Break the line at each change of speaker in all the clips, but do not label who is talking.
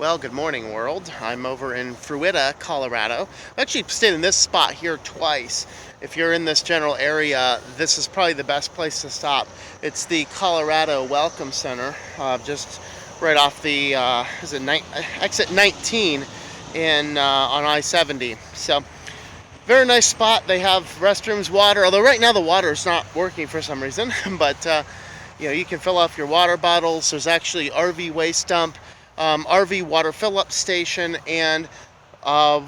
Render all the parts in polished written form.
Well, good morning, world. I'm over in Fruita, Colorado. I've actually stayed in this spot here twice. If you're in this general area, this is probably the best place to stop. It's the Colorado Welcome Center, just right off the exit 19 on I-70. So, very nice spot. They have restrooms, water. Although right now the water is not working for some reason, but you can fill up your water bottles. There's actually RV waste dump, RV water fill-up station, and a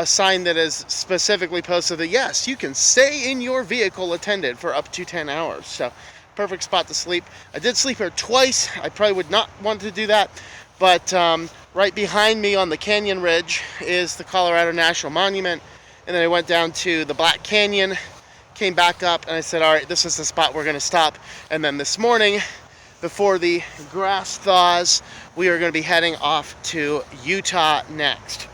sign that is specifically posted that yes, you can stay in your vehicle attended for up to 10 hours. So, perfect spot to sleep. I did sleep here twice. I probably would not want to do that, but right behind me on the canyon ridge is the Colorado National Monument, and then I went down to the Black Canyon, came back up, and I said, all right, this is the spot we're going to stop. And then this morning, before the grass thaws, we are going to be heading off to Utah next.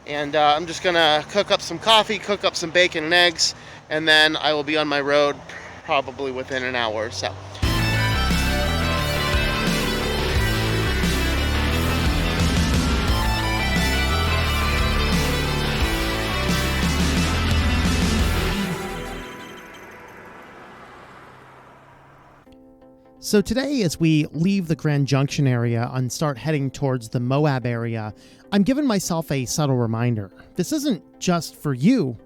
And I'm just going to cook up some coffee, cook up some bacon and eggs, and then I will be on my road probably within an hour or so.
So today, as we leave the Grand Junction area and start heading towards the Moab area, I'm giving myself a subtle reminder. This isn't just for you,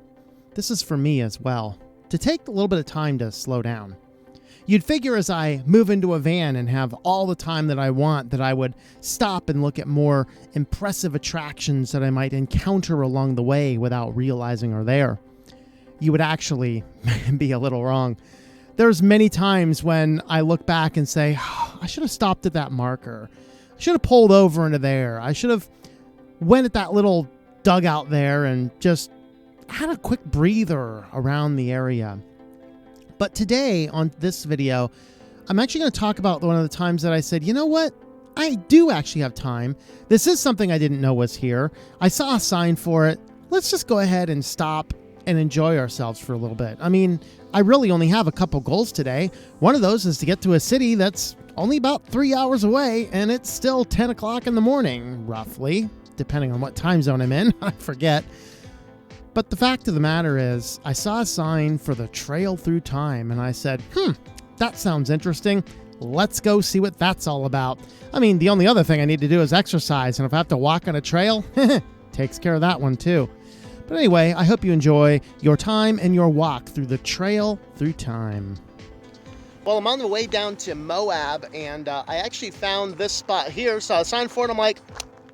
this is for me as well, to take a little bit of time to slow down. You'd figure as I move into a van and have all the time that I want that I would stop and look at more impressive attractions that I might encounter along the way without realizing are there. You would actually be a little wrong. There's many times when I look back and say, oh, I should have stopped at that marker. I should have pulled over into there. I should have went at that little dugout there and just had a quick breather around the area. But today on this video, I'm actually going to talk about one of the times that I said, you know what? I do actually have time. This is something I didn't know was here. I saw a sign for it. Let's just go ahead and stop and enjoy ourselves for a little bit. I mean, I really only have a couple goals today. One of those is to get to a city that's only about 3 hours away, and it's still 10 o'clock in the morning, roughly, depending on what time zone I'm in. I forget. But the fact of the matter is, I saw a sign for the Trail Through Time, and I said, that sounds interesting. Let's go see what that's all about. I mean, the only other thing I need to do is exercise, and if I have to walk on a trail, takes care of that one too. But anyway, I hope you enjoy your time and your walk through the Trail Through Time.
Well, I'm on the way down to Moab, and I actually found this spot here, saw a sign for it. I'm like,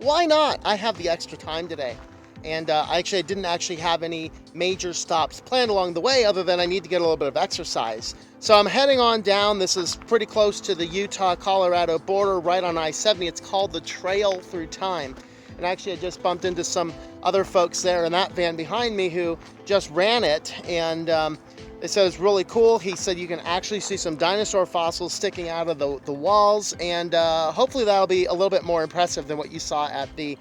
why not? I have the extra time today. And I didn't have any major stops planned along the way other than I need to get a little bit of exercise. So I'm heading on down. This is pretty close to the Utah-Colorado border, right on I-70. It's called the Trail Through Time. And actually, I just bumped into some other folks there in that van behind me who just ran it. And they said it's really cool. He said you can actually see some dinosaur fossils sticking out of the walls. And hopefully that'll be a little bit more impressive than what you saw at the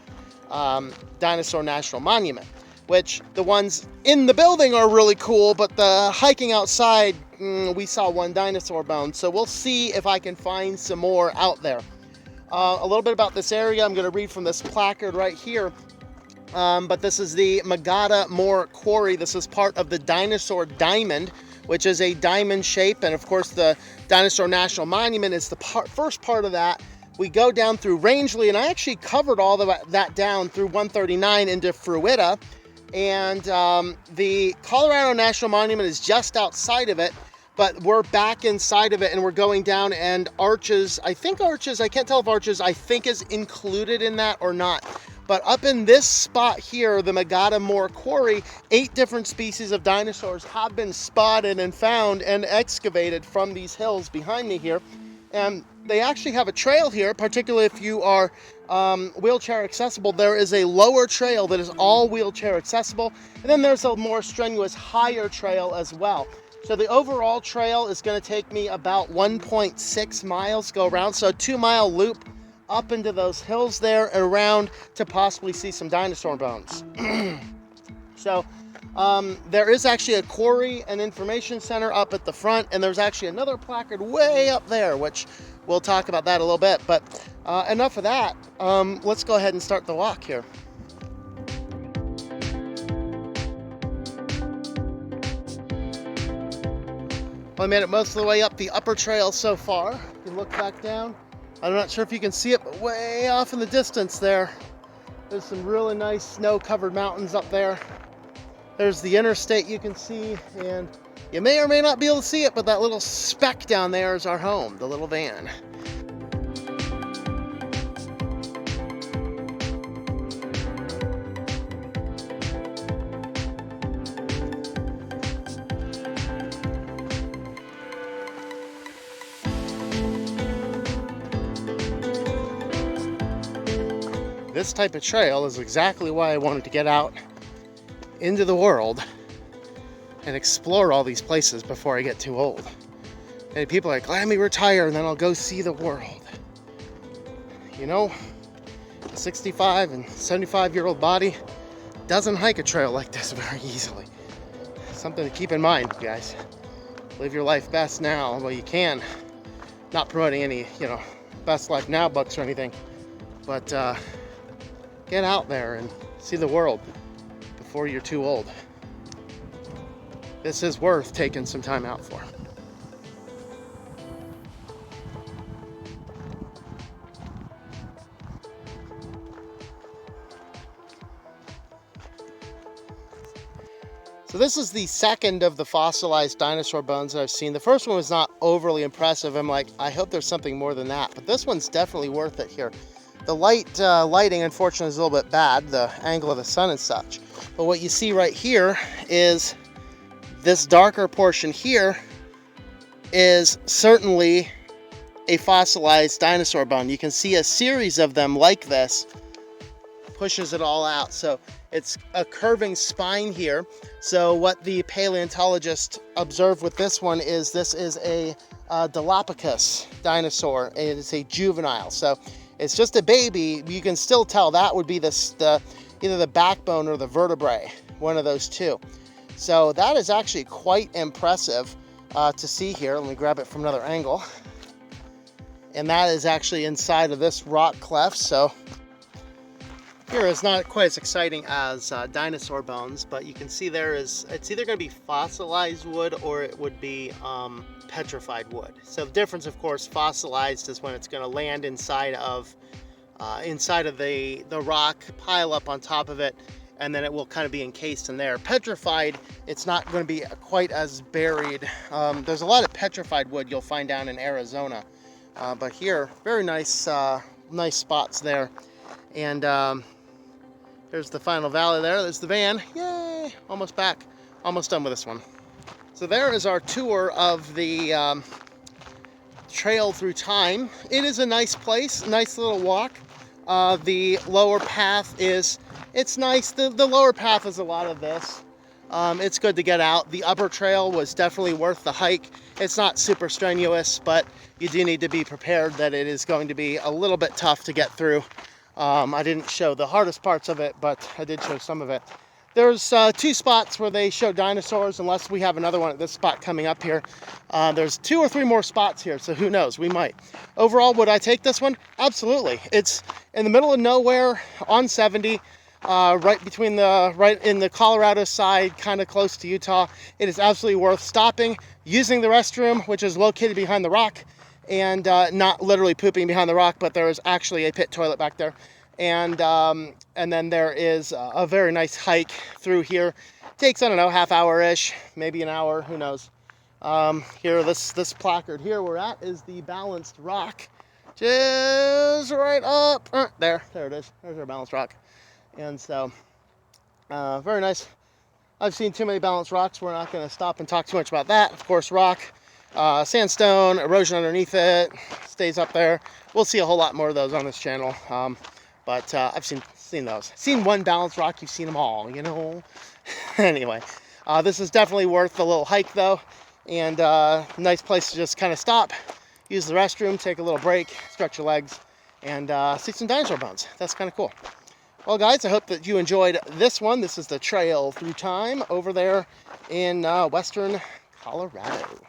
Dinosaur National Monument. Which the ones in the building are really cool, but the hiking outside, we saw one dinosaur bone. So we'll see if I can find some more out there. A little bit about this area. I'm going to read from this placard right here. But this is the Magada Moore Quarry. This is part of the Dinosaur Diamond, which is a diamond shape. And of course, the Dinosaur National Monument is the first part of that. We go down through Rangeley, and I actually covered all that down through 139 into Fruita. And the Colorado National Monument is just outside of it. But we're back inside of it, and we're going down, and Arches, I can't tell if Arches, I think is included in that or not. But up in this spot here, the Magada Moore Quarry, 8 different species of dinosaurs have been spotted and found and excavated from these hills behind me here. And they actually have a trail here, particularly if you are wheelchair accessible. There is a lower trail that is all wheelchair accessible, and then there's a more strenuous higher trail as well. So the overall trail is going to take me about 1.6 miles to go around. So a 2-mile loop up into those hills there and around to possibly see some dinosaur bones. So there is actually a quarry and information center up at the front, and there's actually another placard way up there, which we'll talk about that a little bit. But enough of that. Let's go ahead and start the walk here. Well, I made it most of the way up the upper trail so far. You can look back down. I'm not sure if you can see it, but way off in the distance there's some really nice snow-covered mountains up there. There's the interstate you can see, and you may or may not be able to see it, but that little speck down there is our home, the little van. This type of trail is exactly why I wanted to get out into the world and explore all these places before I get too old. And people are like, let me retire and then I'll go see the world. You know, a 65 and 75-year-old body doesn't hike a trail like this very easily. Something to keep in mind, guys. Live your life best now while you can. Not promoting any, best life now books or anything, but get out there and see the world before you're too old. This is worth taking some time out for. So this is the second of the fossilized dinosaur bones that I've seen. The first one was not overly impressive. I'm like, I hope there's something more than that, but this one's definitely worth it here. The lighting, unfortunately, is a little bit bad, the angle of the sun and such. But what you see right here is this darker portion here is certainly a fossilized dinosaur bone. You can see a series of them like this pushes it all out. So it's a curving spine here. So what the paleontologist observed with this one is this is a Dilophosaurus dinosaur. It is a juvenile. So it's just a baby. You can still tell that would be either the backbone or the vertebrae, one of those two. So that is actually quite impressive to see here. Let me grab it from another angle. And that is actually inside of this rock cleft. So here is not quite as exciting as dinosaur bones, but you can see it's either going to be fossilized wood or it would be petrified wood. So the difference, of course, fossilized is when it's going to land inside of the rock, pile up on top of it, and then it will kind of be encased in there. Petrified, it's not going to be quite as buried. There's a lot of petrified wood you'll find down in Arizona, but here, very nice, nice spots there. And there's the final valley there. There's the van. Yay! Almost back. Almost done with this one. So there is our tour of the trail through time. It is a nice place, nice little walk. The lower path it's nice. The lower path is a lot of this. It's good to get out. The upper trail was definitely worth the hike. It's not super strenuous, but you do need to be prepared that it is going to be a little bit tough to get through. I didn't show the hardest parts of it, but I did show some of it. There's two spots where they show dinosaurs, unless we have another one at this spot coming up here. There's 2 or 3 more spots here, so who knows, we might. Overall, would I take this one? Absolutely. It's in the middle of nowhere on 70, right in the Colorado side, kind of close to Utah. It is absolutely worth stopping, using the restroom, which is located behind the rock, and not literally pooping behind the rock, but there is actually a pit toilet back there. And then there is a very nice hike through here. Takes, I don't know, half hour-ish, maybe an hour, who knows. Here, this placard here we're at is the Balanced Rock. Just right up, there it is. There's our Balanced Rock. And so, very nice. I've seen too many balanced rocks. We're not going to stop and talk too much about that. Of course, rock, sandstone, erosion underneath it, stays up there. We'll see a whole lot more of those on this channel. But I've seen those. Seen one balanced rock, you've seen them all, you know. Anyway, this is definitely worth the little hike, though. And nice place to just kind of stop, use the restroom, take a little break, stretch your legs, and see some dinosaur bones. That's kind of cool. Well, guys, I hope that you enjoyed this one. This is the trail through time over there in western Colorado.